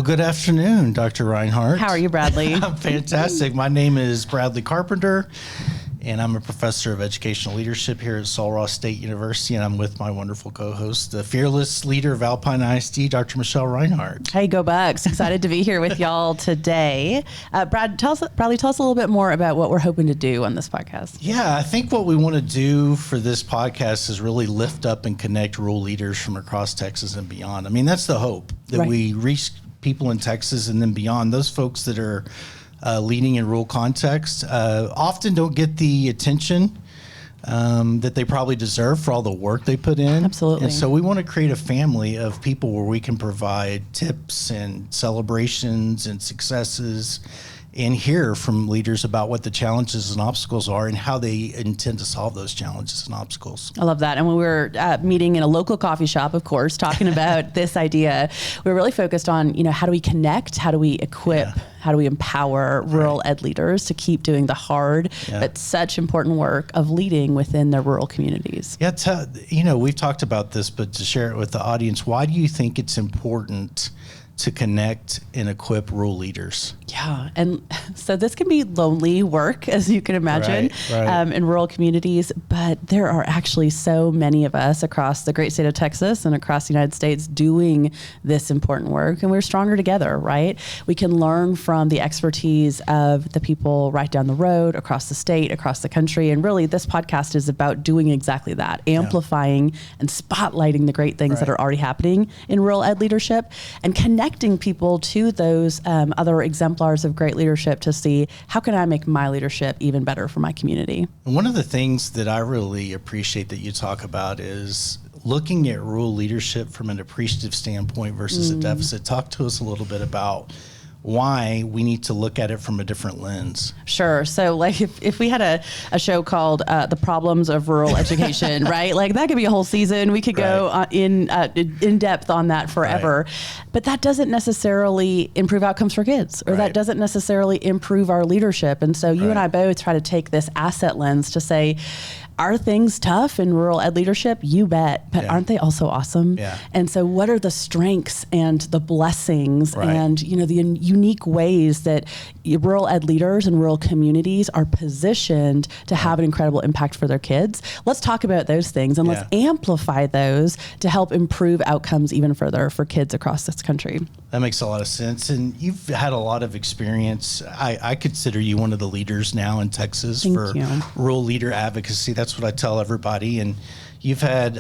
good afternoon, Dr. Reinhardt. How are you, Bradley? I'm fantastic. My name is Bradley Carpenter, and I'm a professor of educational leadership here at Sul Ross State University, and I'm with my wonderful co-host, the fearless leader of Alpine ISD, Dr. Michelle Reinhardt. Hey, go Bucks. Excited to be here with y'all today. Bradley, tell us a little bit more about what we're hoping to do on this podcast. Yeah, I think what we want to do for this podcast is really lift up and connect rural leaders from across Texas and beyond. I mean, that's the hope, that we reach people in Texas and then beyond. Those folks that are leading in rural context often don't get the attention that they probably deserve for all the work they put in. Absolutely. And so we want to create a family of people where we can provide tips and celebrations and successes and hear from leaders about what the challenges and obstacles are and how they intend to solve those challenges and obstacles. I love that. And when we were meeting in a local coffee shop, of course, talking about this idea, we were really focused on, how do we connect? How do we equip? How do we empower rural ed leaders to keep doing the hard, but such important work of leading within their rural communities? Yeah, we've talked about this, but to share it with the audience, why do you think it's important to connect and equip rural leaders? Yeah, and so this can be lonely work, as you can imagine, in rural communities, but there are actually so many of us across the great state of Texas and across the United States doing this important work, and we're stronger together, right? We can learn from the expertise of the people right down the road, across the state, across the country, and really this podcast is about doing exactly that, amplifying and spotlighting the great things that are already happening in rural ed leadership and connecting people to those other exemplars of great leadership to see how can I make my leadership even better for my community. And one of the things that I really appreciate that you talk about is looking at rural leadership from an appreciative standpoint versus a deficit. Talk to us a little bit about why we need to look at it from a different lens. Sure. So like if we had a show called The Problems of Rural Education, right? Like that could be a whole season. We could go in depth on that forever. But that doesn't necessarily improve outcomes for kids, or that doesn't necessarily improve our leadership. And so you and I both try to take this asset lens to say, are things tough in rural ed leadership? You bet. But aren't they also awesome? Yeah. And so what are the strengths and the blessings and, the unique ways that rural ed leaders and rural communities are positioned to have an incredible impact for their kids? Let's talk about those things and let's amplify those to help improve outcomes even further for kids across this country. That makes a lot of sense. And you've had a lot of experience. I consider you one of the leaders now in Texas for rural leader advocacy. That's what I tell everybody. And you've had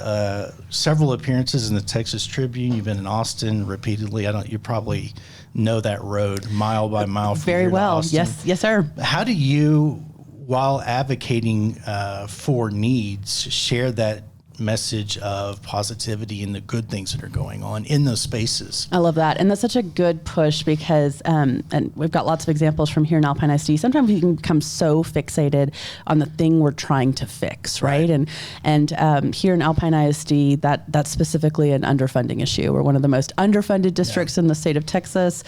several appearances in the Texas Tribune. You've been in Austin repeatedly. You probably know that road mile by mile. Very well. Yes, sir. How do you, while advocating for needs, share that message of positivity and the good things that are going on in those spaces? I love that. And that's such a good push because, and we've got lots of examples from here in Alpine ISD. Sometimes we can become so fixated on the thing we're trying to fix, right? And here in Alpine ISD, that's specifically an underfunding issue. We're one of the most underfunded districts in the state of Texas.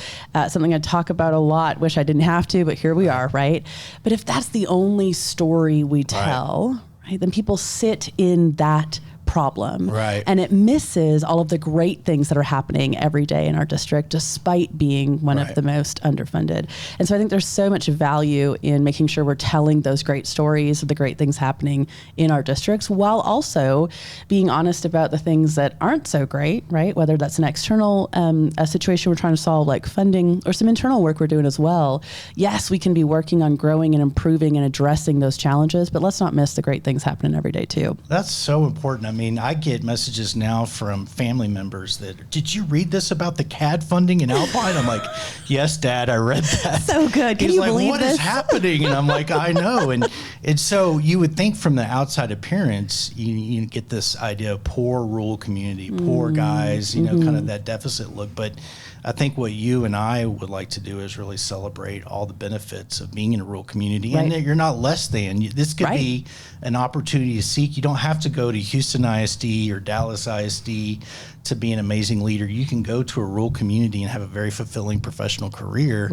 Something I talk about a lot, wish I didn't have to, but here we are, right? But if that's the only story we tell, then people sit in that problem and it misses all of the great things that are happening every day in our district despite being one of the most underfunded. And so I think there's so much value in making sure we're telling those great stories of the great things happening in our districts while also being honest about the things that aren't so great, right? Whether that's an external a situation we're trying to solve like funding or some internal work we're doing as well. Yes, we can be working on growing and improving and addressing those challenges, but let's not miss the great things happening every day too. That's so important. I mean, I get messages now from family members that, did you read this about the CAD funding in Alpine? I'm like, yes, Dad, I read that. So good. Can He's you like, believe what this? is happening? And I'm like, I know. And so you would think from the outside appearance, you get this idea of poor rural community, poor guys, kind of that deficit look. But I think what you and I would like to do is really celebrate all the benefits of being in a rural community and that you're not less than. This could be an opportunity to seek. You don't have to go to Houston ISD or Dallas ISD to be an amazing leader. You can go to a rural community and have a very fulfilling professional career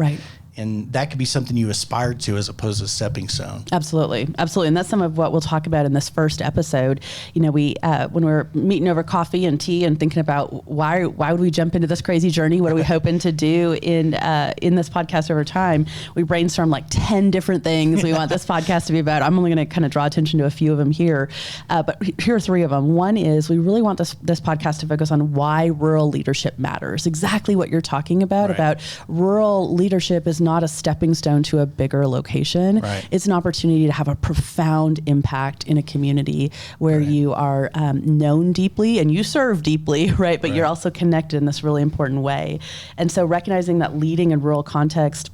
and that could be something you aspire to as opposed to a stepping stone. Absolutely. And that's some of what we'll talk about in this first episode. You know, we when we're meeting over coffee and tea and thinking about why would we jump into this crazy journey? What are we hoping to do in this podcast over time? We brainstorm like 10 different things we want this podcast to be about. I'm only going to kind of draw attention to a few of them here, but here are 3 of them. One is we really want this podcast to focus on why rural leadership matters. Exactly what you're talking about rural leadership is not a stepping stone to a bigger location. Right. It's an opportunity to have a profound impact in a community where you are known deeply and you serve deeply, right? But you're also connected in this really important way. And so recognizing that leading in rural context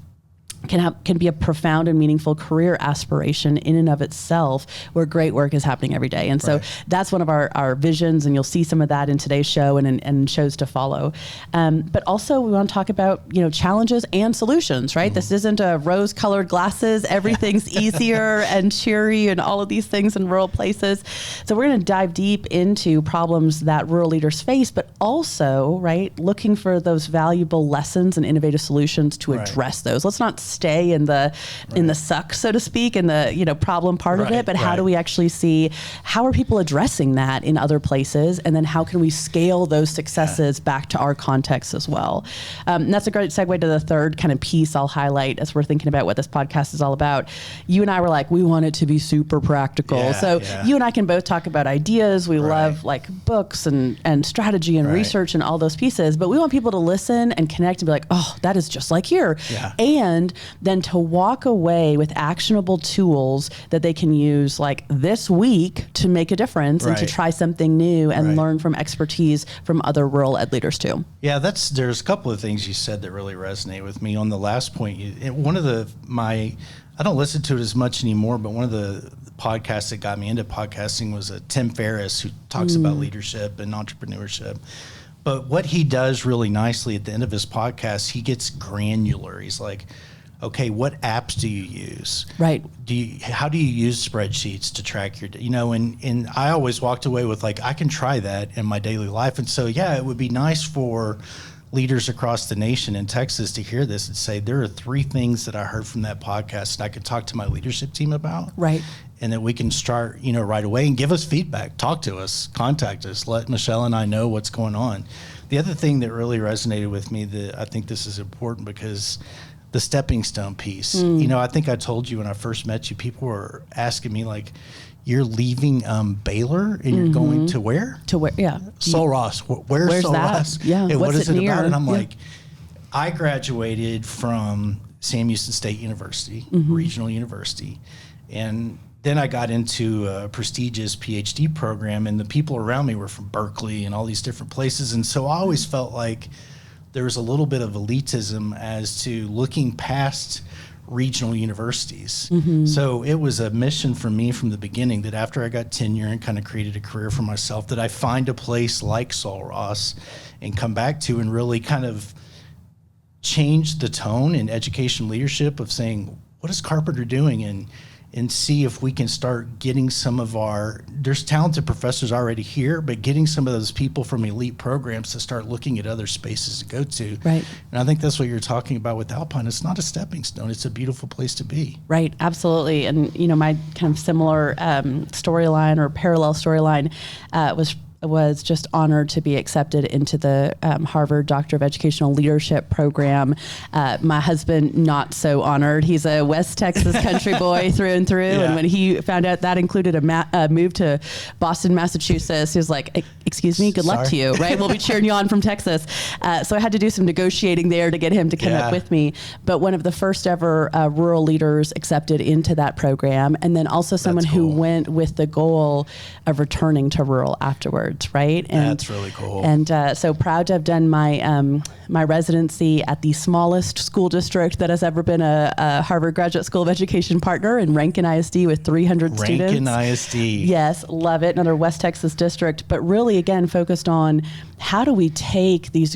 can be a profound and meaningful career aspiration in and of itself, where great work is happening every day. And so that's one of our visions, and you'll see some of that in today's show and shows to follow. But also we want to talk about, challenges and solutions, right? This isn't a rose-colored glasses, everything's easier and cheery and all of these things in rural places. So we're going to dive deep into problems that rural leaders face, but also, looking for those valuable lessons and innovative solutions to address those. Let's not stay in the suck, so to speak, in the problem part of it, but how do we actually see how are people addressing that in other places, and then how can we scale those successes back to our context as well. And that's a great segue to the third kind of piece I'll highlight as we're thinking about what this podcast is all about. You and I were like, we want it to be super practical. You and I can both talk about ideas. We love like books and strategy and research and all those pieces, but we want people to listen and connect and be like, oh, that is just like here. And then to walk away with actionable tools that they can use like this week to make a difference and to try something new and learn from expertise from other rural ed leaders too. Yeah, there's a couple of things you said that really resonate with me. On the last point, I don't listen to it as much anymore, but one of the podcasts that got me into podcasting was Tim Ferriss, who talks about leadership and entrepreneurship. But what he does really nicely at the end of his podcast, he gets granular. He's like, okay, what apps do you use? How do you use spreadsheets to track your, and I always walked away with like, I can try that in my daily life. And so, it would be nice for leaders across the nation in Texas to hear this and say, there are 3 things that I heard from that podcast and I could talk to my leadership team about. And that we can start, right away and give us feedback, talk to us, contact us, let Michelle and I know what's going on. The other thing that really resonated with me, that I think this is important because the stepping stone piece, I think I told you when I first met you, people were asking me like, you're leaving Baylor and you're going to where? To where, Sul Ross. Where's Sul Ross? And what is it about? And I'm like, I graduated from Sam Houston State University, regional university. And then I got into a prestigious PhD program, and the people around me were from Berkeley and all these different places. And so I always felt like there was a little bit of elitism as to looking past regional universities. So it was a mission for me from the beginning that after I got tenure and kind of created a career for myself, that I find a place like Sul Ross and come back to and really kind of change the tone in education leadership of saying, what is Carpenter doing? And see if we can start getting some of there's talented professors already here, but getting some of those people from elite programs to start looking at other spaces to go to. And I think that's what you're talking about with Alpine. It's not a stepping stone. It's a beautiful place to be. Absolutely. And, my kind of similar storyline or parallel storyline was just honored to be accepted into the Harvard Doctor of Educational Leadership program. My husband, not so honored. He's a West Texas country boy through and through. And when he found out that included a move to Boston, Massachusetts, he was like, excuse me, good luck to you, right? We'll be cheering you on from Texas. So I had to do some negotiating there to get him to come up with me. But one of the first ever rural leaders accepted into that program. And then also someone who went with the goal of returning to rural afterwards. And that's really cool. And so proud to have done my my residency at the smallest school district that has ever been a Harvard Graduate School of Education partner in Rankin ISD with 300 students. Rankin ISD. Yes, love it. Another West Texas district, but really again focused on how do we take these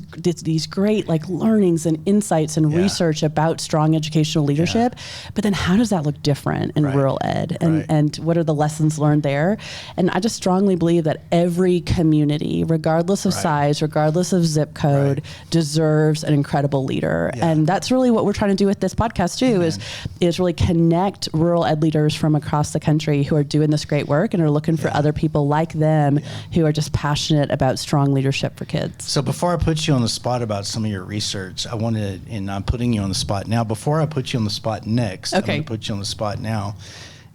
great like learnings and insights and research about strong educational leadership, but then how does that look different in rural ed, and what are the lessons learned there? And I just strongly believe that every every community, regardless of size, regardless of zip code, deserves an incredible leader. Yeah. And that's really what we're trying to do with this podcast too, is really connect rural ed leaders from across the country who are doing this great work and are looking for other people like them who are just passionate about strong leadership for kids. So before I put you on the spot about some of your research, I wanted, and I'm putting you on the spot now, before I put you on the spot next, I'm going to put you on the spot now.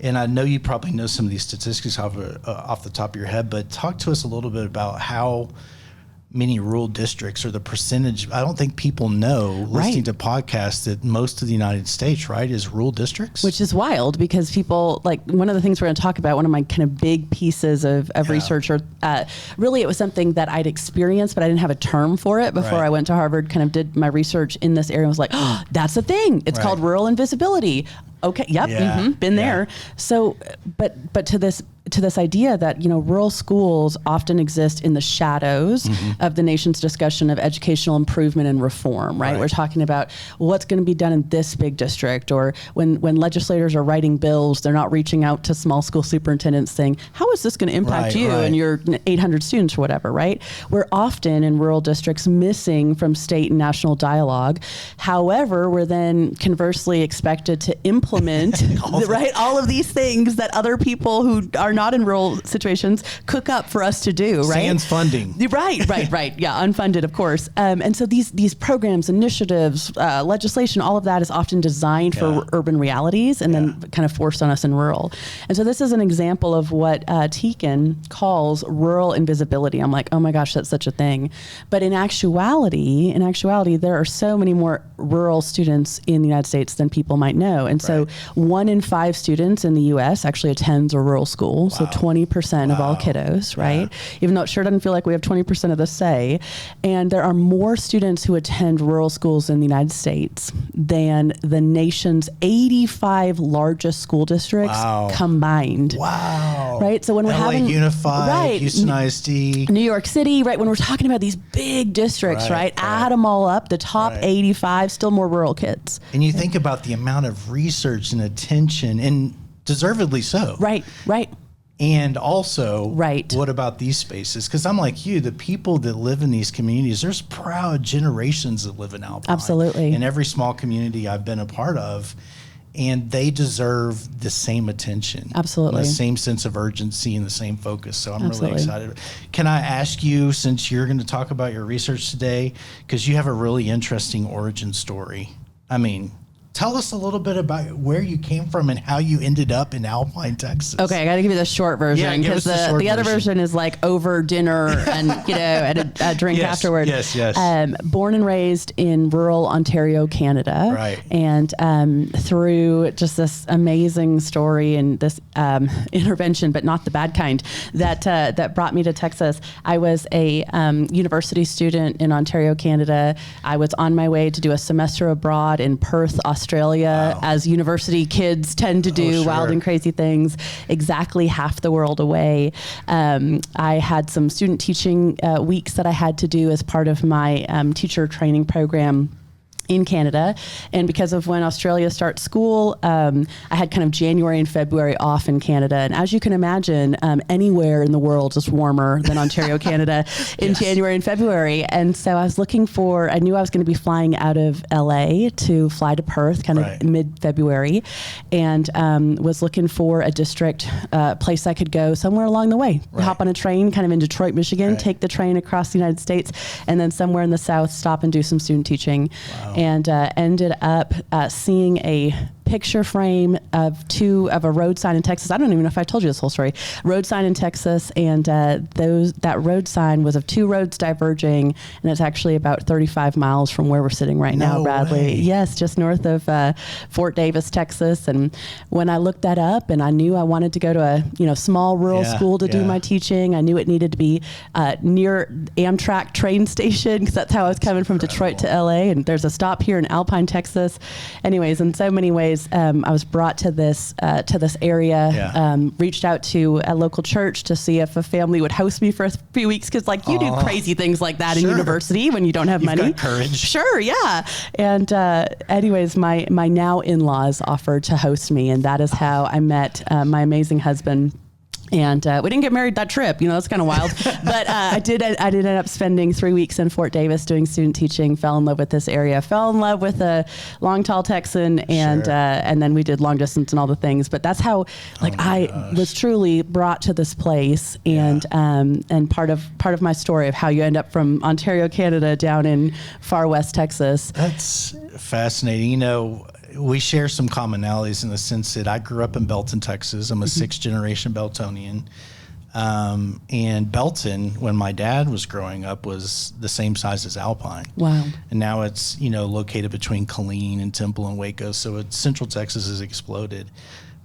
And I know you probably know some of these statistics off the top of your head, but talk to us a little bit about how many rural districts or the percentage. I don't think people know listening to podcasts that most of the United States, right, is rural districts. Which is wild because people, like, one of the things we're going to talk about, one of my kind of big pieces of research, or really it was something that I'd experienced, but I didn't have a term for it before I went to Harvard, kind of did my research in this area and was like, oh, that's a thing. It's called rural invisibility. Okay. Yep. Been there. So, but to this idea that, rural schools often exist in the shadows of the nation's discussion of educational improvement and reform, right? We're talking about what's going to be done in this big district, or when legislators are writing bills, they're not reaching out to small school superintendents saying, how is this going to impact you and your 800 students or whatever, right? We're often in rural districts missing from state and national dialogue. However, we're then conversely expected to implement all of these things that other people who are not in rural situations cook up for us to do, right? Sans funding. Right. Yeah, unfunded, of course. And so these programs, initiatives, legislation, all of that is often designed for urban realities and then kind of forced on us in rural. And so this is an example of what Tekin calls rural invisibility. I'm like, oh my gosh, that's such a thing. But in actuality, there are so many more rural students in the United States than people might know. And so 1 in 5 students in the U.S. actually attends a rural school. So 20% of all kiddos, right? Even though it sure doesn't feel like we have 20% of the say. And there are more students who attend rural schools in the United States than the nation's 85 largest school districts combined. Wow. Right? So when we're LA having Unified, Houston ISD, New York City, right? When we're talking about these big districts, right? Add them all up, the top 85, still more rural kids. And you think about the amount of research and attention, and deservedly so. Right. And also, what about these spaces? Because I'm like you, the people that live in these communities, there's proud generations that live in Alpine. Absolutely. In every small community I've been a part of, and they deserve the same attention. Absolutely. The same sense of urgency and the same focus. So I'm really excited. Can I ask you, since you're going to talk about your research today, because you have a really interesting origin story. I mean, tell us a little bit about where you came from and how you ended up in Alpine, Texas. Okay, I got to give you the short version because the other version is like over dinner and and a drink afterward. Yes. Born and raised in rural Ontario, Canada. Right. And through just this amazing story and this intervention, but not the bad kind, that brought me to Texas. I was a university student in Ontario, Canada. I was on my way to do a semester abroad in Perth, Australia, as university kids tend to do, wild and crazy things, exactly half the world away. I had some student teaching weeks that I had to do as part of my teacher training program in Canada. And because of when Australia starts school, I had kind of January and February off in Canada. And as you can imagine, anywhere in the world is warmer than Ontario, Canada in January and February. And so I was I knew I was going to be flying out of LA to fly to Perth kind of mid-February, and was looking for a district place I could go somewhere along the way. Hop on a train kind of in Detroit, Michigan, take the train across the United States, and then somewhere in the South stop and do some student teaching. And ended up seeing a picture frame of a road sign in Texas. I don't even know if I told you this whole story. Road sign in Texas, and that road sign was of 2 roads diverging, and it's actually about 35 miles from where we're sitting right now, Bradley. Way. Yes, just north of Fort Davis, Texas. And when I looked that up, and I knew I wanted to go to a small rural school to do my teaching, I knew it needed to be near Amtrak train station, because that's how I was coming from Detroit to LA. And there's a stop here in Alpine, Texas. Anyways, in so many ways, I was brought to this area, reached out to a local church to see if a family would host me for a few weeks, because you do crazy things like that in university when you don't have money. You've got courage. Sure, yeah. And anyways, my now in-laws offered to host me, and that is how I met my amazing husband. And we didn't get married that trip, that's kind of wild. But I did end up spending 3 weeks in Fort Davis doing student teaching, fell in love with this area, fell in love with a long, tall Texan, and then we did long distance and all the things. But that's how I was truly brought to this place, and part of my story of how you end up from Ontario, Canada, down in far west Texas. That's fascinating. We share some commonalities in the sense that I grew up in Belton, Texas. I'm a sixth generation Beltonian. And Belton, when my dad was growing up, was the same size as Alpine. Wow. And now it's, located between Killeen and Temple and Waco. So Central Texas has exploded.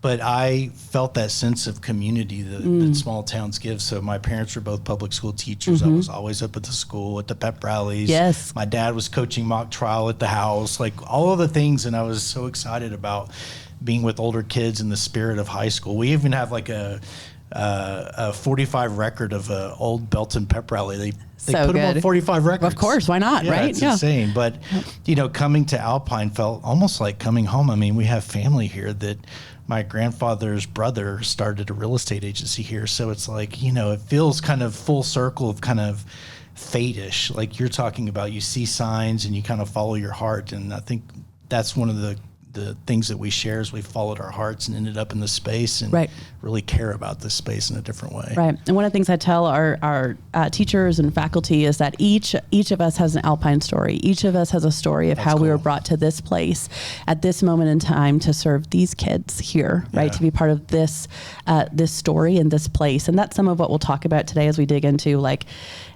But I felt that sense of community that small towns give. So my parents were both public school teachers. I was always up at the school, at the pep rallies. Yes. My dad was coaching mock trial at the house, like all of the things. And I was so excited about being with older kids in the spirit of high school. We even have like a 45 record of an old Belton pep rally. They So put them on 45 records. Of course, why not, yeah, right? It's insane. But, coming to Alpine felt almost like coming home. I mean, we have family here that my grandfather's brother started a real estate agency here. So it's like, it feels kind of full circle of kind of fate-ish. Like you're talking about, you see signs and you kind of follow your heart. And I think that's one of the things that we share is we followed our hearts and ended up in this space and really care about this space in a different way. Right. And one of the things I tell our teachers and faculty is that each of us has an Alpine story. Each of us has a story of how we were brought to this place at this moment in time to serve these kids here, right? To be part of this story and this place. And that's some of what we'll talk about today as we dig into like,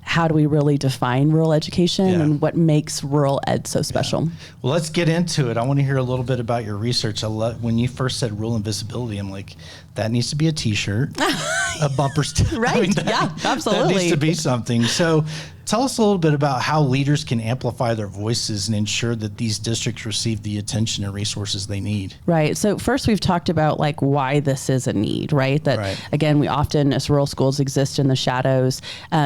how do we really define rural education and what makes rural ed so special? Well, let's get into it. I want to hear a little bit about your research. When you first said rural invisibility, I'm like, that needs to be a t-shirt, a bumper sticker. Right. I mean, absolutely. That needs to be something. So tell us a little bit about how leaders can amplify their voices and ensure that these districts receive the attention and resources they need. Right. So first we've talked about like why this is a need, right? That again, we often as rural schools exist in the shadows.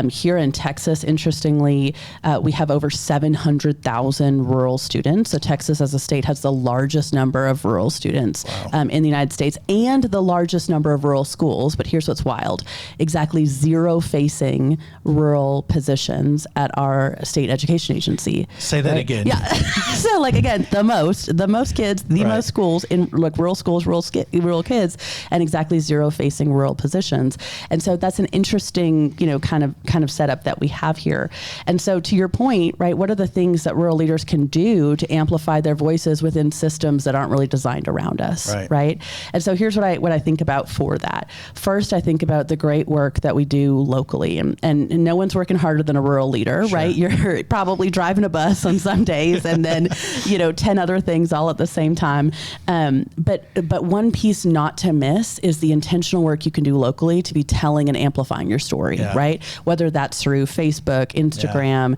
Here in Texas, interestingly, we have over 700,000 rural students. So Texas as a state has the largest number of rural students in the United States and the largest number of rural schools. But here's what's wild. Exactly 0 facing rural positions at our state education agency. Say that again. Yeah. So like, again, the most kids, most schools in like rural schools, rural kids, and exactly 0 facing rural positions. And so that's an interesting, kind of setup that we have here. And so to your point, right, what are the things that rural leaders can do to amplify their voices within systems that aren't really designed around us, right? And so here's what I think about for that. First, I think about the great work that we do locally, and no one's working harder than a rural leader, right? You're probably driving a bus on some days and then, 10 other things all at the same time. But one piece not to miss is the intentional work you can do locally to be telling and amplifying your story, right? Whether that's through Facebook, Instagram,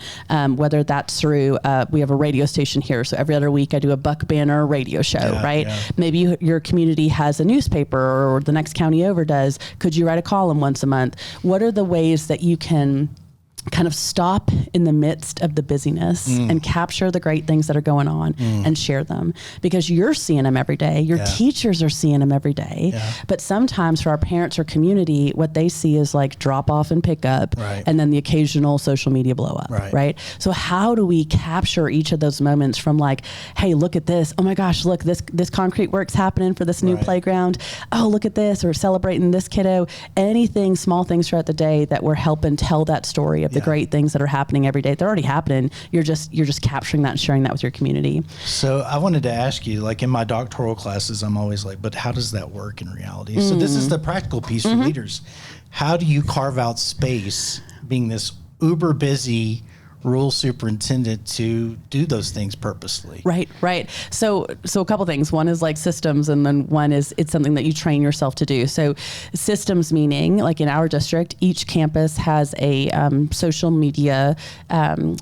whether that's through, we have a radio station here. So every other week I do a Buck Banner radio show, right? Maybe your community has a newspaper or the next county over does. Could you write a column once a month? What are the ways that you can kind of stop in the midst of the busyness and capture the great things that are going on and share them, because you're seeing them every day. Your teachers are seeing them every day. But sometimes for our parents or community, what they see is like drop off and pick up and then the occasional social media blow up, right? So how do we capture each of those moments from like, hey, look at this. Oh my gosh, look, this concrete work's happening for this new playground. Oh, look at this. Or celebrating this kiddo. Anything, small things throughout the day that we're helping tell that story of the great things that are happening every day. They're already happening. You're just capturing that and sharing that with your community. So I wanted to ask you, like in my doctoral classes, I'm always like, but how does that work in reality? So this is the practical piece for leaders. How do you carve out space, being this uber busy rural superintendent, to do those things purposely? Right. So a couple things. One is like systems, and then one is it's something that you train yourself to do. So systems meaning, like in our district, each campus has a social media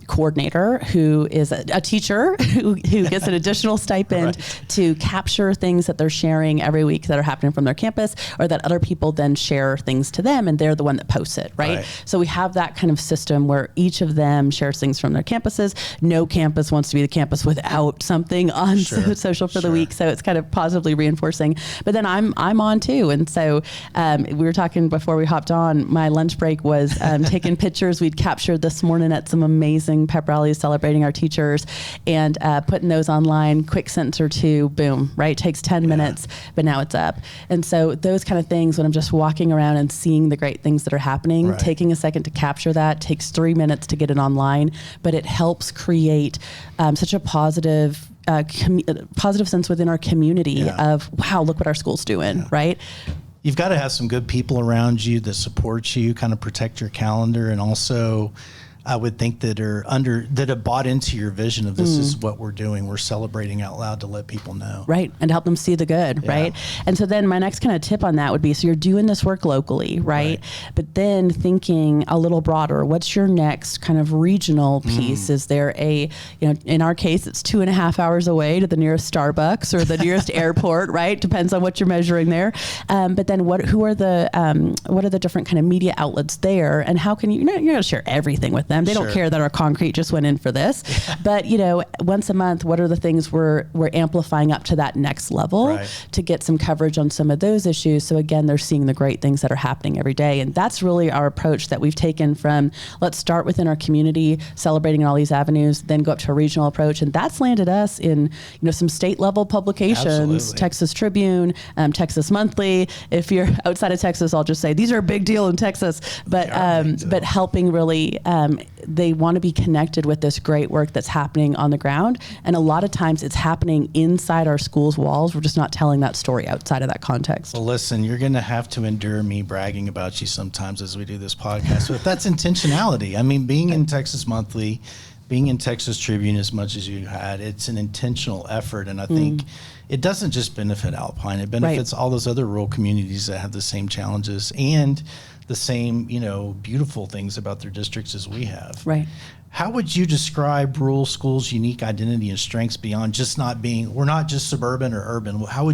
coordinator who is a teacher who gets an additional stipend to capture things that they're sharing every week that are happening from their campus, or that other people then share things to them, and they're the one that posts it, right? So we have that kind of system where each of them share shares things from their campuses. No campus wants to be the campus without something on social for the week. So it's kind of positively reinforcing. But then I'm on too. And so we were talking before we hopped on, my lunch break was taking pictures we'd captured this morning at some amazing pep rallies celebrating our teachers, and putting those online, quick sentence or two, boom, right? Takes 10 minutes, but now it's up. And so those kind of things, when I'm just walking around and seeing the great things that are happening, taking a second to capture that takes 3 minutes to get it online, but it helps create such a positive sense within our community of, wow, look what our school's doing, right? You've got to have some good people around you that support you, kind of protect your calendar, and also I would think that have bought into your vision of this is what we're doing. We're celebrating out loud to let people know. Right. And to help them see the good. Yeah. Right. And so then my next kind of tip on that would be, so you're doing this work locally, right? But then thinking a little broader, what's your next kind of regional piece? Is there in our case, it's 2.5 hours away to the nearest Starbucks or the nearest airport, right? Depends on what you're measuring there. But then what are the different kind of media outlets there, and how can you're not going to share everything with them. They don't care that our concrete just went in for this, but once a month, what are the things we're amplifying up to that next level to get some coverage on some of those issues? So again, they're seeing the great things that are happening every day. And that's really our approach that we've taken from, let's start within our community, celebrating all these avenues, then go up to a regional approach. And that's landed us in, some state level publications, Absolutely. Texas Tribune, Texas Monthly. If you're outside of Texas, I'll just say these are a big deal in Texas, but helping really, they want to be connected with this great work that's happening on the ground. And a lot of times it's happening inside our school's walls. We're just not telling that story outside of that context. Well, listen, you're going to have to endure me bragging about you sometimes as we do this podcast. But that's intentionality. I mean, being in Texas Monthly, being in Texas Tribune as much as you had, it's an intentional effort. And I think it doesn't just benefit Alpine. It benefits all those other rural communities that have the same challenges and the same, beautiful things about their districts as we have. Right. How would you describe rural schools' unique identity and strengths beyond just we're not just suburban or urban? How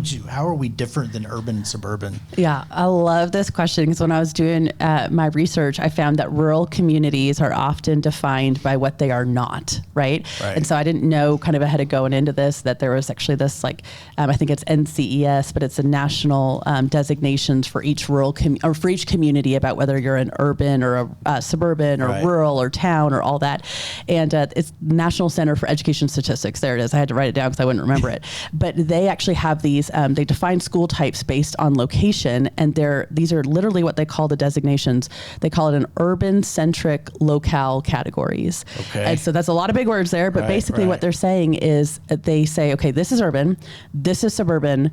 are we different than urban and suburban? Yeah, I love this question because when I was doing my research, I found that rural communities are often defined by what they are not, right? And so I didn't know kind of ahead of going into this that there was actually this I think it's NCES, but it's a national designations for each or for each community about whether you're an urban or a suburban or rural or town or all that. And it's National Center for Education Statistics. There it is. I had to write it down because I wouldn't remember it. But they actually have these, they define school types based on location. And these are literally what they call the designations. They call it an urban-centric locale categories. Okay. And so that's a lot of big words there. But basically what they're saying is they say, okay, this is urban, this is suburban,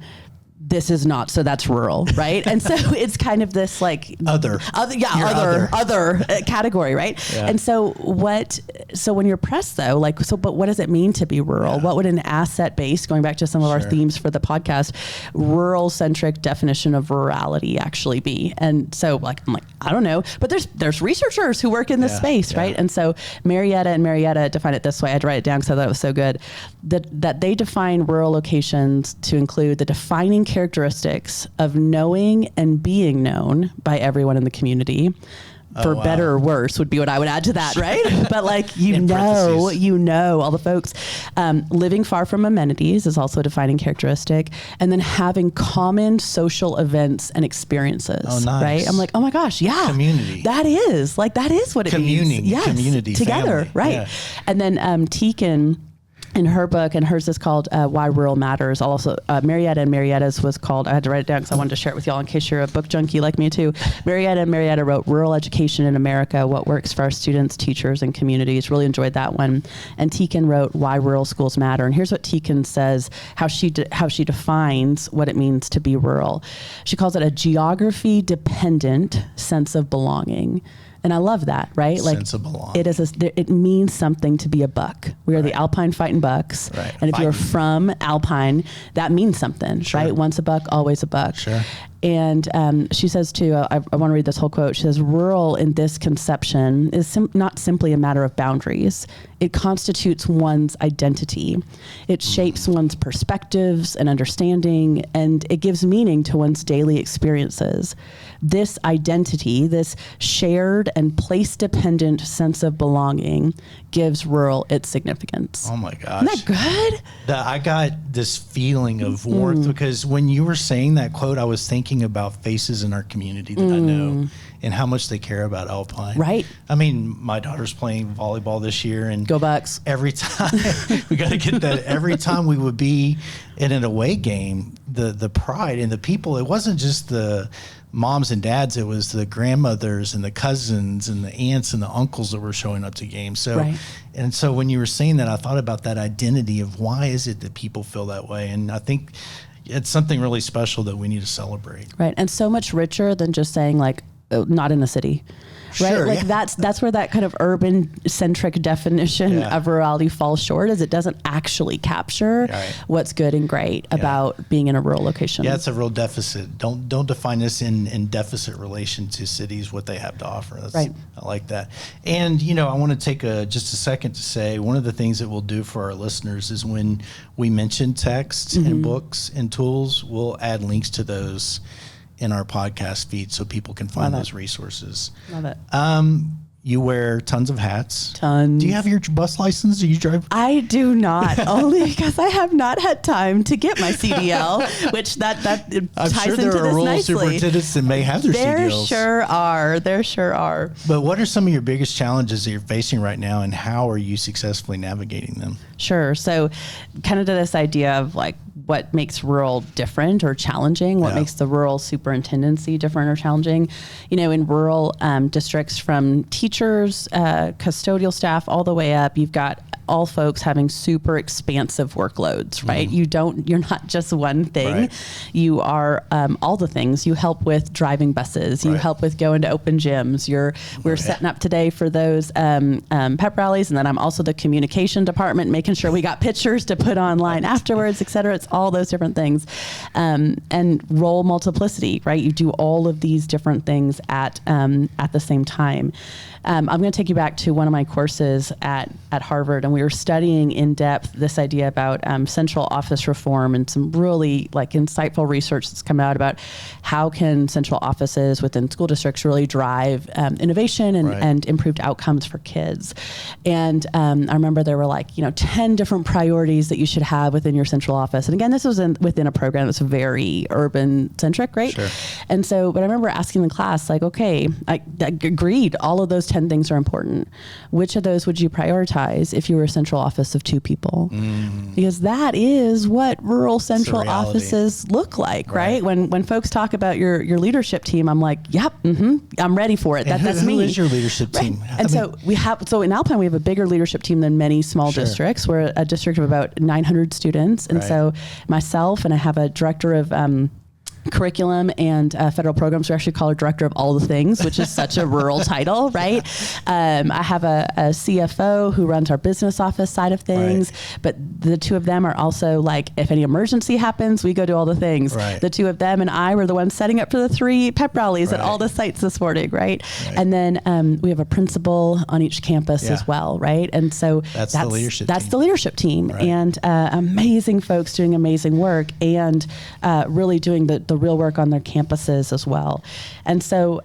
this is not, so that's rural, right? And so it's kind of this other category, right? Yeah. And so when you're pressed though, but what does it mean to be rural? Yeah. What would an asset base, going back to some of our themes for the podcast, rural centric definition of rurality actually be? And so I'm like, I don't know, but there's researchers who work in this space, right? And so Marietta define it this way. I had to write it down because I thought it was so good, that they define rural locations to include the defining characteristics of knowing and being known by everyone in the community. For better or worse would be what I would add to that, right? But all the folks. Living far from amenities is also a defining characteristic. And then having common social events and experiences, right? I'm like, oh my gosh, yeah. Community. That is what it means. Yes, community, together, family. Right? Yeah. And then Teakin, in her book, and hers is called Why Rural Matters. Also, Marietta and Marietta's was called, I had to write it down because I wanted to share it with y'all in case you're a book junkie like me too. Marietta wrote Rural Education in America, What Works for Our Students, Teachers, and Communities. Really enjoyed that one. And Teakin wrote Why Rural Schools Matter. And here's what Teakin says, how she defines what it means to be rural. She calls it a geography-dependent sense of belonging. And I love that, right? Sense of belonging. It means something to be a buck. We are the Alpine Fighting Bucks. Right. And if you're from Alpine, that means something, right? Once a buck, always a buck. Sure. And she says too, I want to read this whole quote. She says, rural in this conception is not simply a matter of boundaries. It constitutes one's identity. It shapes one's perspectives and understanding, and it gives meaning to one's daily experiences. This identity, this shared and place-dependent sense of belonging, gives rural its significance. Oh my gosh. Isn't that good? I got this feeling of warmth because when you were saying that quote, I was thinking about faces in our community that I know and how much they care about Alpine. Right. I mean, my daughter's playing volleyball this year, and Go Bucks. every time we got to get that. Every time we would be in an away game, the pride and the people. It wasn't just the moms and dads, it was the grandmothers and the cousins and the aunts and the uncles that were showing up to games. So, Right. And so when you were saying that, I thought about that identity of why is it that people feel that way? And I think it's something really special that we need to celebrate. Right. And so much richer than just saying like, not in the city. Right. Sure, Like yeah. that's where that kind of urban centric definition Yeah. of rurality falls short, is it doesn't actually capture Right. what's good and great about being in a rural location. Yeah, it's a real deficit. Don't define this in deficit relation to cities, what they have to offer. Right. I like that. And, I want to take just a second to say one of the things that we'll do for our listeners is when we mention texts and books and tools, we'll add links to those in our podcast feed so people can find Love it. those resources. Love it. You wear tons of hats. Tons. Do you have your bus license? Do you drive? I do not, only because I have not had time to get my CDL, which that I'm ties sure into there are this rural nicely. superintendents that may have their There CDLs. There sure are. But what are some of your biggest challenges that you're facing right now, and how are you successfully navigating them? Sure. So kind of to this idea of like what makes rural different or challenging, what Yeah. makes the rural superintendency different or challenging. In rural districts, from teachers, custodial staff, all the way up, you've got all folks having super expansive workloads, right? You're not just one thing. Right. You are all the things. You help with driving buses. You Right. help with going to open gyms. We're setting up today for those pep rallies. And then I'm also the communication department, making sure we got pictures to put online afterwards, et cetera. It's all those different things. And role multiplicity, right? You do all of these different things at the same time. I'm going to take you back to one of my courses at Harvard, and we were studying in depth this idea about central office reform and some really like insightful research that's come out about how can central offices within school districts really drive innovation and, Right. and improved outcomes for kids. And I remember there were 10 different priorities that you should have within your central office. And again, this was within a program that's very urban centric, right? Sure. And so, but I remember asking the class, like, okay, I agreed, all of those 10 things are important. Which of those would you prioritize if you were a central office of 2 people? Because that is what rural central reality. offices look like, right? Right. When folks talk about your leadership team, I'm like, yep, I'm ready for it. And That's who me. is your leadership Right. team? And so in Alpine, we have a bigger leadership team than many small Sure. districts. We're a district of about 900 students. And Right. so myself, and I have a director of curriculum and federal programs. We actually call her director of all the things, which is such a rural title, right? I have a CFO who runs our business office side of things, but the 2 of them are also like, if any emergency happens, we go do all the things. Right. The 2 of them and I were the ones setting up for the 3 pep rallies at Right. all the sites this morning, right? And then we have a principal on each campus Yeah. as well, right? And so That's the leadership That's team. the leadership team, Right. and amazing folks doing amazing work, and really doing the real work on their campuses as well. And so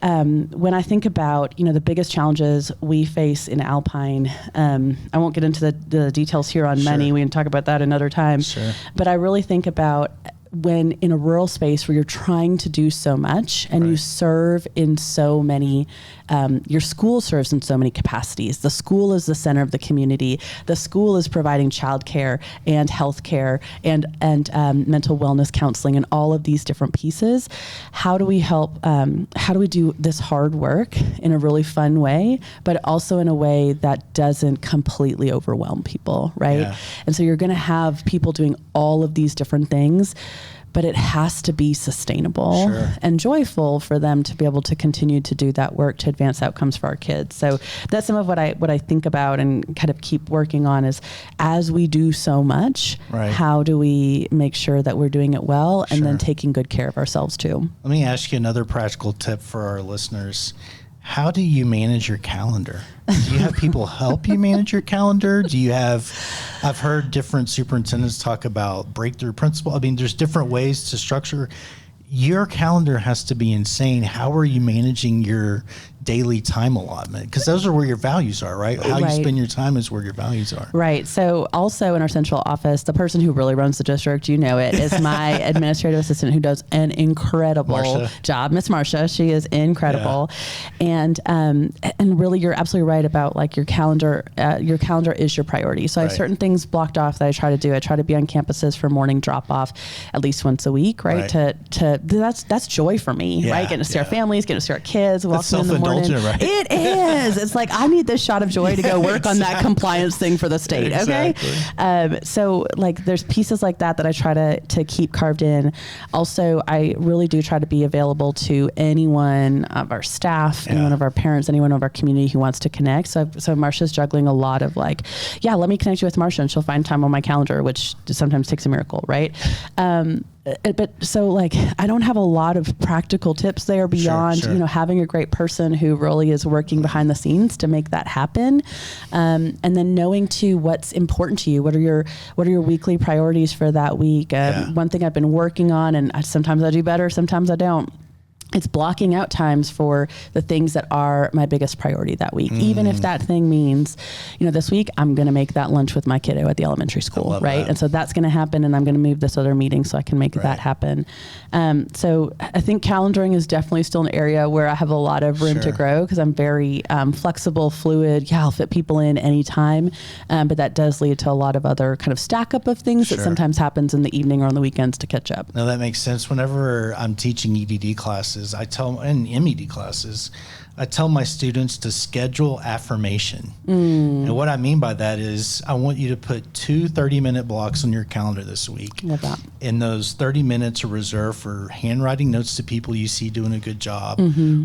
when I think about the biggest challenges we face in Alpine, I won't get into the details here on many. We can talk about that another time. Sure. But I really think about when in a rural space where you're trying to do so much and you Right. serve in so many, your school serves in so many capacities. The school is the center of the community. The school is providing childcare and healthcare and mental wellness counseling and all of these different pieces. How do we help? How do we do this hard work in a really fun way, but also in a way that doesn't completely overwhelm people, right? Yeah. And so you're going to have people doing all of these different things. but it has to be sustainable and joyful for them to be able to continue to do that work to advance outcomes for our kids. So that's some of what I think about and kind of keep working on is, as we do so much, how do we make sure that we're doing it well and then taking good care of ourselves too? Let me ask you another practical tip for our listeners. How do you manage your calendar? Do you have people help you manage your calendar? Do you have, I've heard different superintendents talk about breakthrough principle. I mean, there's different ways to structure. Your calendar has to be insane. How are you managing your daily time allotment? Because those are where your values are, right? How you spend your time is where your values are. Right. So also in our central office, the person who really runs the district, you know it, is my administrative assistant who does an incredible job. Miss Marcia, she is incredible. Yeah. And really, you're absolutely right about like your calendar is your priority. So I have certain things blocked off that I try to do. I try to be on campuses for morning drop off at least once a week, right? That's joy for me, right? Getting to see our families, getting to see our kids, walking in the morning. Right? It is. It's like, I need this shot of joy to go work on that compliance thing for the state. Okay. So like there's pieces like that I try to keep carved in. Also, I really do try to be available to anyone of our staff, anyone of our parents, anyone of our community who wants to connect. So Marcia's juggling a lot of like, let me connect you with Marcia and she'll find time on my calendar, which sometimes takes a miracle. Right. But so like, I don't have a lot of practical tips there beyond, having a great person who really is working behind the scenes to make that happen. And then knowing too, what's important to you. What are your weekly priorities for that week? One thing I've been working on, and sometimes I do better, sometimes I don't. It's blocking out times for the things that are my biggest priority that week. Even if that thing means, this week I'm going to make that lunch with my kiddo at the elementary school, right? That. And so that's going to happen, and I'm going to move this other meeting so I can make that happen. So I think calendaring is definitely still an area where I have a lot of room to grow because I'm very flexible, fluid. I'll fit people in anytime. But that does lead to a lot of other kind of stack up of things that sometimes happens in the evening or on the weekends to catch up. No, that makes sense. Whenever I'm teaching EDD classes, and MED classes, I tell my students to schedule affirmation. And what I mean by that is I want you to put 2 30-minute blocks on your calendar this week. Love that. And those 30 minutes are reserved for handwriting notes to people you see doing a good job,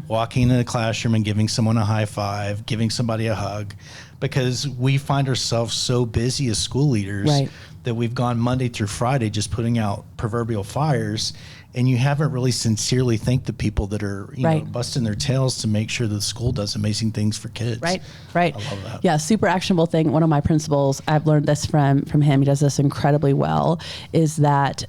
walking into the classroom and giving someone a high five, giving somebody a hug, because we find ourselves so busy as school leaders that we've gone Monday through Friday just putting out proverbial fires, and you haven't really sincerely thanked the people that are busting their tails to make sure that the school does amazing things for kids. Right. I love that. Yeah, super actionable thing. One of my principals, I've learned this from him. He does this incredibly well. Is that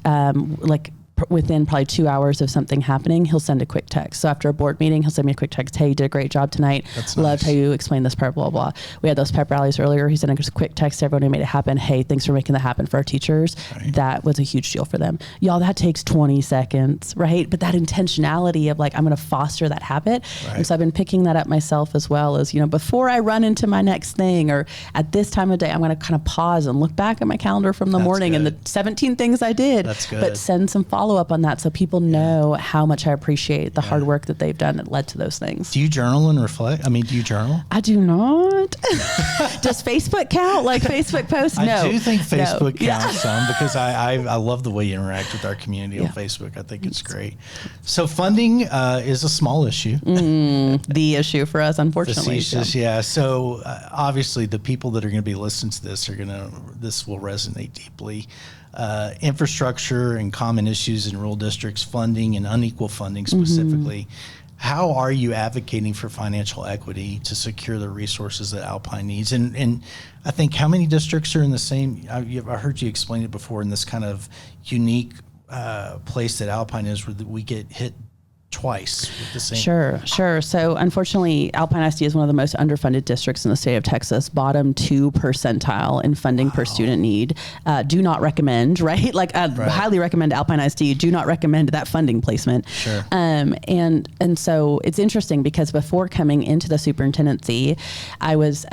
within probably 2 hours of something happening, he'll send a quick text. So after a board meeting, he'll send me a quick text. Hey, you did a great job tonight. That's Loved nice. how you explained this part, blah, blah. We had those pep rallies earlier. He sent a quick text to everyone who made it happen. Hey, thanks for making that happen for our teachers. That was a huge deal for them. Y'all, that takes 20 seconds, right? But that intentionality of like, I'm going to foster that habit. And so I've been picking that up myself as well as, before I run into my next thing or at this time of day, I'm going to kind of pause and look back at my calendar from the morning and the 17 things I did. That's good. But send some follow-up on that so people know how much I appreciate the hard work that they've done that led to those things. Do you journal and reflect? I mean, do you journal? I do not. Does Facebook count? Like Facebook posts? No. I do think Facebook counts some because I love the way you interact with our community on Facebook. I think it's great. So funding is a small issue. The issue for us, unfortunately. Facetious, So obviously the people that are going to be listening to this this will resonate deeply. Infrastructure and common issues in rural districts, funding and unequal funding specifically. How are you advocating for financial equity to secure the resources that Alpine needs? And I think how many districts are in the same, I heard you explain it before, in this kind of unique place that Alpine is where we get hit twice with the same. Sure. So unfortunately, Alpine ISD is one of the most underfunded districts in the state of Texas, bottom 2 percentile in funding per student need. Do not recommend, right? Highly recommend Alpine ISD. Do not recommend that funding placement. Sure. And so it's interesting because before coming into the superintendency, I was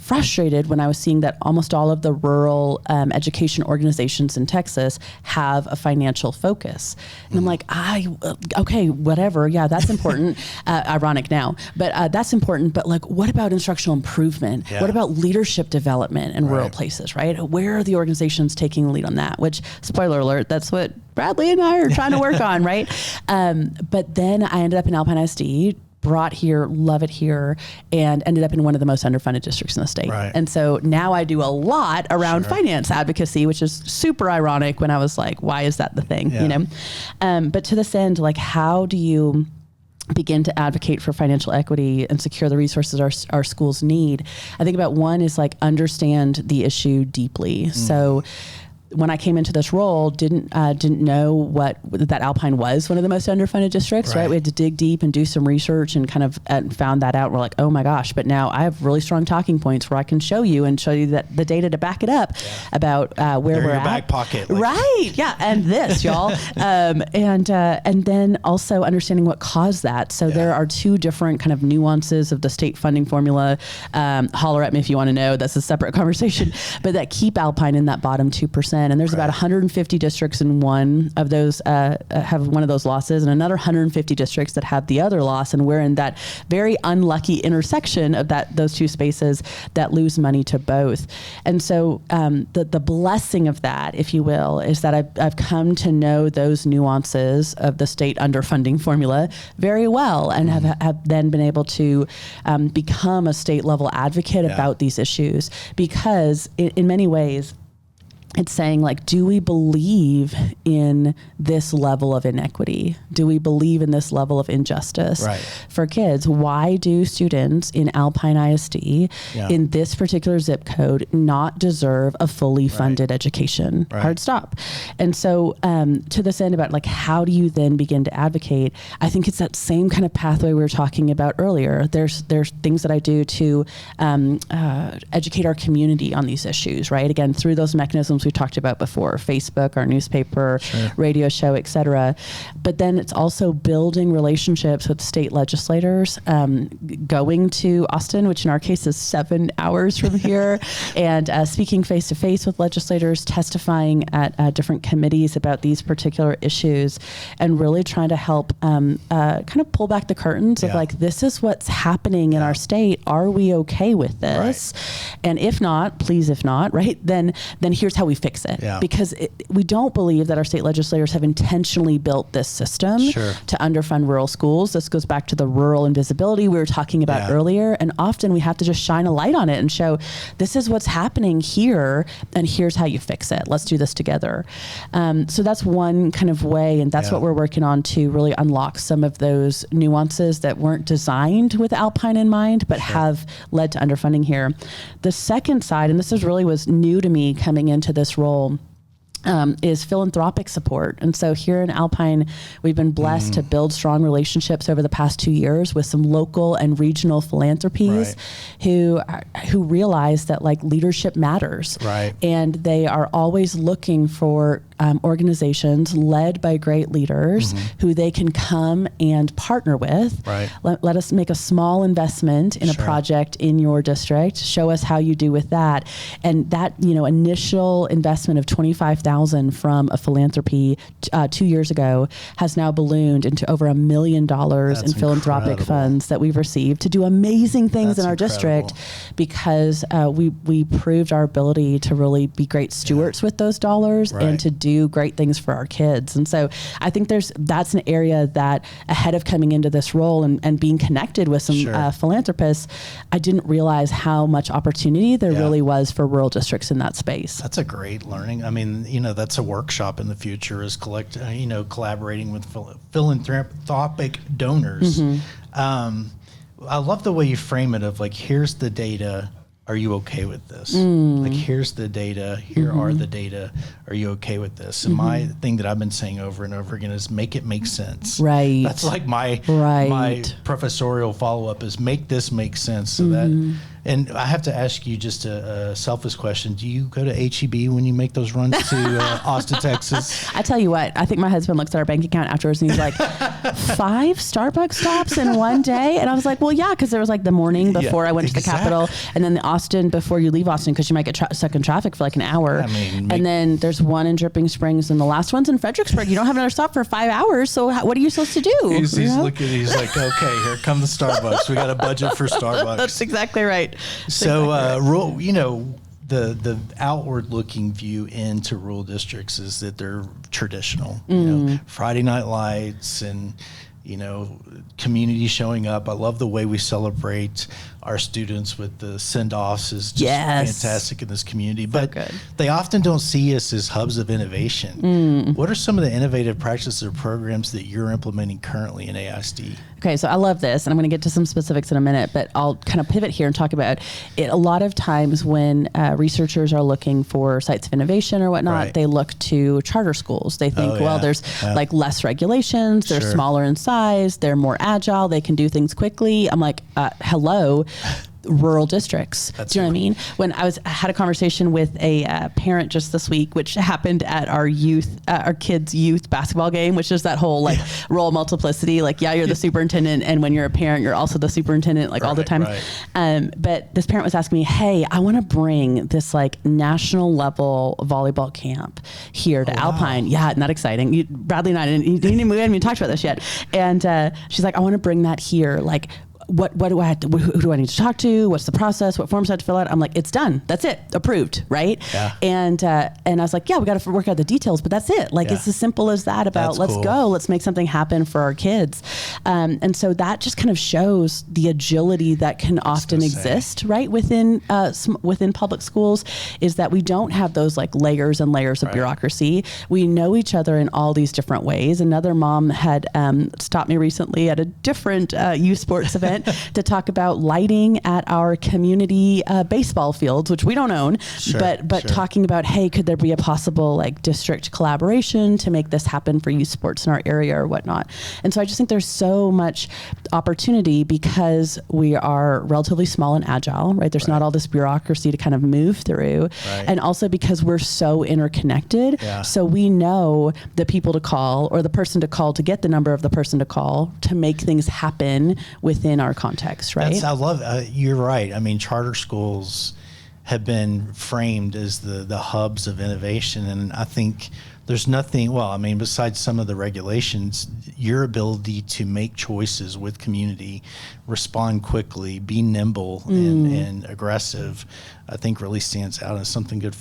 frustrated when I was seeing that almost all of the rural education organizations in Texas have a financial focus. And I'm like, okay, whatever. Yeah, that's important. Ironic now, but that's important. But like, what about instructional improvement? Yeah. What about leadership development in rural places, right? Where are the organizations taking the lead on that? Which, spoiler alert, that's what Bradley and I are trying to work on, right? But then I ended up in Alpine ISD, brought here, love it here, and ended up in one of the most underfunded districts in the state. Right. And so now I do a lot around finance advocacy, which is super ironic when I was like, why is that the thing? Yeah. You know? But to this end, like, how do you begin to advocate for financial equity and secure the resources our schools need? I think about one is like understand the issue deeply. So when I came into this role, didn't know that Alpine was one of the most underfunded districts, right? We had to dig deep and do some research and kind of found that out. We're like, oh my gosh, but now I have really strong talking points where I can show you that the data to back it up about where They're we're in your at. back pocket. Right. Yeah. And this, y'all. And then also understanding what caused that. So there are two different kind of nuances of the state funding formula. Holler at me if you want to know. That's a separate conversation, but that keep Alpine in that bottom 2%. And there's about 150 districts in one of those have one of those losses, and another 150 districts that have the other loss. And we're in that very unlucky intersection of those two spaces that lose money to both. And so the blessing of that, if you will, is that I've come to know those nuances of the state underfunding formula very well, and have then been able to become a state level advocate about these issues, because in many ways, it's saying, like, do we believe in this level of inequity? Do we believe in this level of injustice for kids? Why do students in Alpine ISD in this particular zip code not deserve a fully funded education? Hard stop. And so to this end about, like, how do you then begin to advocate? I think it's that same kind of pathway we were talking about earlier. There's things that I do to educate our community on these issues, right? Again, through those mechanisms we talked about before, Facebook, our newspaper, radio show, et cetera. But then it's also building relationships with state legislators, going to Austin, which in our case is 7 hours from here, and speaking face to face with legislators, testifying at different committees about these particular issues, and really trying to help kind of pull back the curtains of, like, this is what's happening in our state. Are we okay with this? And if not, please, if not, right, then here's how we fix it. Because we don't believe that our state legislators have intentionally built this system to underfund rural schools. This goes back to the rural invisibility we were talking about earlier. And often we have to just shine a light on it and show, this is what's happening here, and here's how you fix it. Let's do this together. So that's one kind of way, and that's what we're working on to really unlock some of those nuances that weren't designed with Alpine in mind, but have led to underfunding here. The second side, and this was new to me coming into this role, is philanthropic support. And so here in Alpine, we've been blessed to build strong relationships over the past 2 years with some local and regional philanthropies who realize that, like, leadership matters. And they are always looking for organizations led by great leaders who they can come and partner with. Let us make a small investment in a project in your district. Show us how you do with that. And that, initial investment of $25,000 from a philanthropy 2 years ago has now ballooned into over $1 million in philanthropic funds that we've received to do amazing things in our district, because we proved our ability to really be great stewards with those dollars and to do great things for our kids. And so I think that's an area that, ahead of coming into this role and being connected with some philanthropists, I didn't realize how much opportunity there really was for rural districts in that space. That's a great learning. I mean, that's a workshop in the future, is collaborating with philanthropic donors. I love the way you frame it of, like, here's the data. Are you okay with this? Like, here's the data. Here are the data. Are you okay with this? And my thing that I've been saying over and over again is make it make sense. That's like my professorial follow-up is make this make sense. So that, and I have to ask you just a selfish question. Do you go to H-E-B when you make those runs to Austin, Texas? I tell you what, I think my husband looks at our bank account afterwards and he's like, 5 Starbucks stops in one day? And I was like, well, yeah, because there was, like, the morning before I went to the Capitol, and then the Austin before you leave Austin, because you might get stuck in traffic for like an hour. And then there's one in Dripping Springs, and the last one's in Fredericksburg. You don't have another stop for 5 hours. So what are you supposed to do? He's looking, he's like, okay, here come the Starbucks. We got a budget for Starbucks. That's exactly right. So, the outward looking view into rural districts is that they're traditional, you know, Friday night lights and, you know, community showing up. I love the way we celebrate our students with the send-offs is just fantastic in this community. But they often don't see us as hubs of innovation. What are some of the innovative practices or programs that you're implementing currently in AISD? Okay, so I love this, and I'm going to get to some specifics in a minute, but I'll kind of pivot here and talk about it. A lot of times when researchers are looking for sites of innovation or whatnot, they look to charter schools. They think, well, there's like less regulations, they're smaller in size, they're more agile, they can do things quickly. I'm like, hello. Rural districts. Do you know what I mean? When I had a conversation with a parent just this week, which happened at our kids' youth basketball game, which is that whole like role multiplicity. Like, you're the superintendent, and when you're a parent, you're also the superintendent, like all the time. But this parent was asking me, "Hey, I want to bring this like national level volleyball camp here to Alpine." Yeah, isn't that exciting? Bradley and I we hadn't even talked about this yet. And she's like, "I want to bring that here, like." What do I have to, who do I need to talk to? What's the process? What forms I have to fill out? I'm like, it's done. That's it. Approved. Right. Yeah. And I was like, we got to work out the details, but that's it. Like, it's as simple as that about let's go, let's make something happen for our kids. And so that just kind of shows the agility that can often exist, right? Within public schools, is that we don't have those like layers and layers of bureaucracy. We know each other in all these different ways. Another mom had stopped me recently at a different youth sports event to talk about lighting at our community baseball fields, which we don't own, but talking about, hey, could there be a possible like district collaboration to make this happen for youth sports in our area or whatnot? And so I just think there's so much opportunity because we are relatively small and agile, right? There's not all this bureaucracy to kind of move through. And also because we're so interconnected. So we know the people to call or the person to call to get the number of the person to call to make things happen within our context, right? I love you're right. I mean, charter schools have been framed as the hubs of innovation, and I think there's nothing, well, I mean, besides some of the regulations, your ability to make choices with community, respond quickly, be nimble and aggressive, I think really stands out as something good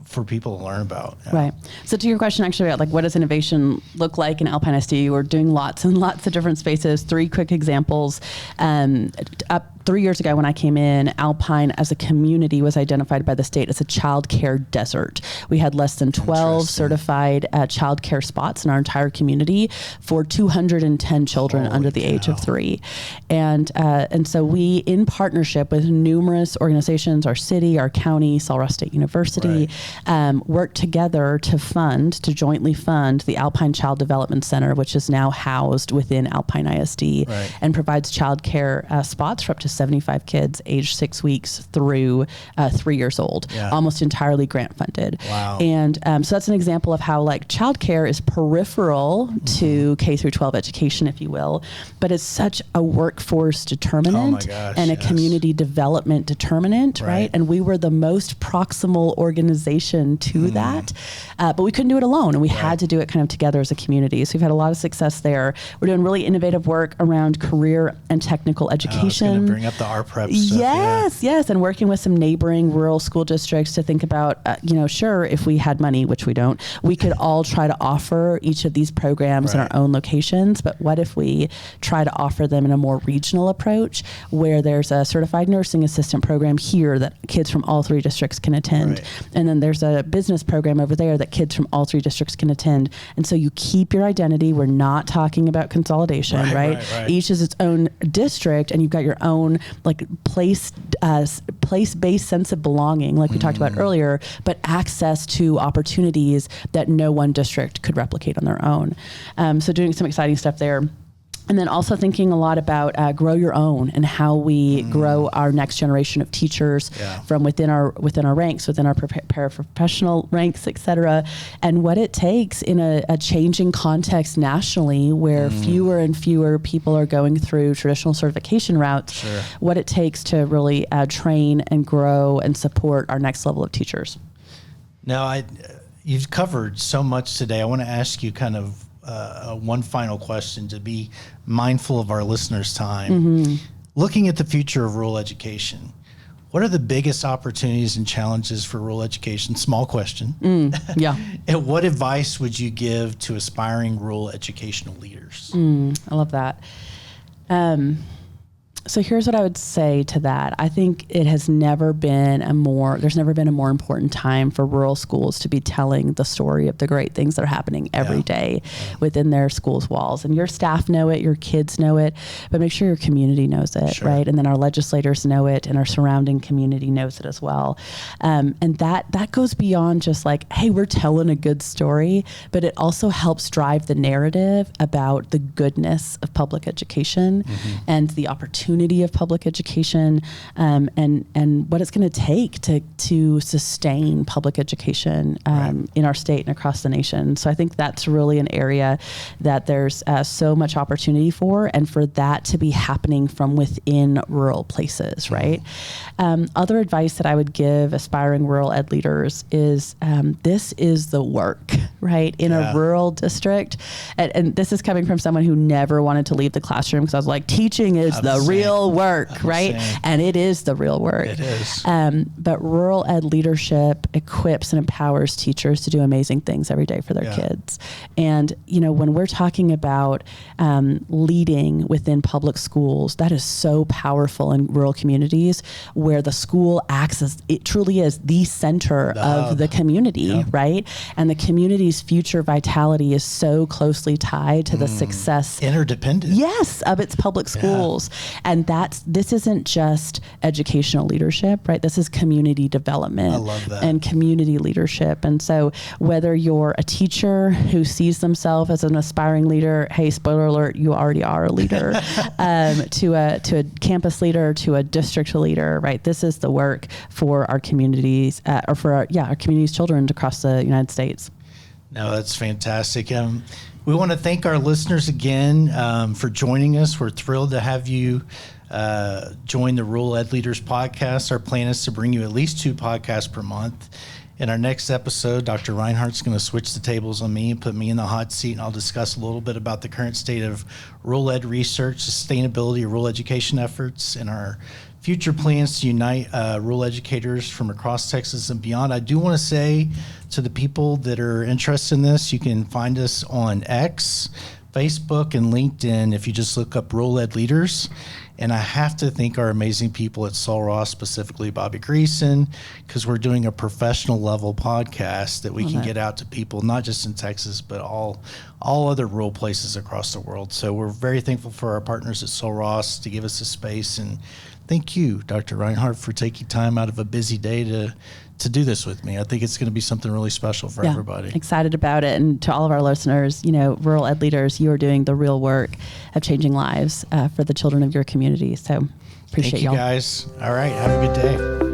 for people to learn about. Right. So to your question, actually, about like what does innovation look like in Alpine ISD? We're doing lots and lots of different spaces. 3 quick examples. 3 years ago when I came in, Alpine as a community was identified by the state as a child care desert. We had less than 12 certified child care spots in our entire community for 210 children under the age of 3. And so we, in partnership with numerous organizations, our city, our county, Sul Ross State University, worked together to jointly fund the Alpine Child Development Center, which is now housed within Alpine ISD and provides child care spots for up to 75 kids aged 6 weeks through 3 years old, almost entirely grant funded. Wow. And so that's an example of how like childcare is peripheral to K through 12 education, if you will, but it's such a workforce determinant and a community development determinant, right? And we were the most proximal organization to that, but we couldn't do it alone, and we had to do it kind of together as a community. So we've had a lot of success there. We're doing really innovative work around career and technical education. I was going to bring up the RPrep stuff. Yes, and working with some neighboring rural school districts to think about, sure, if we had money, which we don't, we could all try to offer each of these programs in our own locations, but what if we try to offer them in a more regional approach where there's a certified nursing assistant program here that kids from all 3 districts can attend, and then there's a business program over there that kids from all 3 districts can attend, and so you keep your identity. We're not talking about consolidation, right? Each is its own district, and you've got your own like place-based sense of belonging, like we talked about earlier, but access to opportunities that no one district could replicate on their own. So doing some exciting stuff there. And then also thinking a lot about grow your own and how we grow our next generation of teachers from within our ranks, within our paraprofessional ranks, et cetera, and what it takes in a changing context nationally where fewer and fewer people are going through traditional certification routes, what it takes to really train and grow and support our next level of teachers. Now, you've covered so much today. I want to ask you kind of one final question to be mindful of our listeners' time. Looking at the future of rural education, What are the biggest opportunities and challenges for rural education? Small question. Yeah. And what advice would you give to aspiring rural educational leaders? I love that. So here's what I would say to that. I think there's never been a more important time for rural schools to be telling the story of the great things that are happening every day within their schools' walls. And your staff know it, your kids know it, but make sure your community knows it, right? And then our legislators know it, and our surrounding community knows it as well. And that goes beyond just like, hey, we're telling a good story, but it also helps drive the narrative about the goodness of public education and the opportunity of public education, and what it's going to take to sustain public education in our state and across the nation. So I think that's really an area that there's so much opportunity for, and for that to be happening from within rural places, right? Other advice that I would give aspiring rural ed leaders is this is the work, right? In a rural district, and this is coming from someone who never wanted to leave the classroom, because I was like, teaching is the real work, right? And it is the real work. It is. But rural ed leadership equips and empowers teachers to do amazing things every day for their kids. And, when we're talking about leading within public schools, that is so powerful in rural communities where the school acts as, it truly is the center of the community, right? And the community's future vitality is so closely tied to the success. Interdependent. Yes, of its public schools. And this isn't just educational leadership, right? This is community development. I love that. And community leadership. And so whether you're a teacher who sees themselves as an aspiring leader, hey, spoiler alert, you already are a leader, to a campus leader, to a district leader, right? This is the work for our communities, or for our community's children across the United States. No, that's fantastic. We want to thank our listeners again for joining us. We're thrilled to have you join the Rural Ed Leaders podcast. Our plan is to bring you at least 2 podcasts per month. In our next episode, Dr. Reinhardt's going to switch the tables on me and put me in the hot seat, and I'll discuss a little bit about the current state of rural ed research, sustainability of rural education efforts, and our future plans to unite rural educators from across Texas and beyond. I do want to say to the people that are interested in this, you can find us on X, Facebook, and LinkedIn if you just look up Rural Ed Leaders. And I have to thank our amazing people at Sul Ross, specifically Bobby Greason, because we're doing a professional level podcast that we can get out to people, not just in Texas, but all other rural places across the world. So we're very thankful for our partners at Sul Ross to give us the space. And thank you, Dr. Reinhardt, for taking time out of a busy day to do this with me. I think it's going to be something really special for everybody. Excited about it. And to all of our listeners, rural ed leaders, you are doing the real work of changing lives for the children of your community. So appreciate Thank you y'all. guys. All right. Have a good day.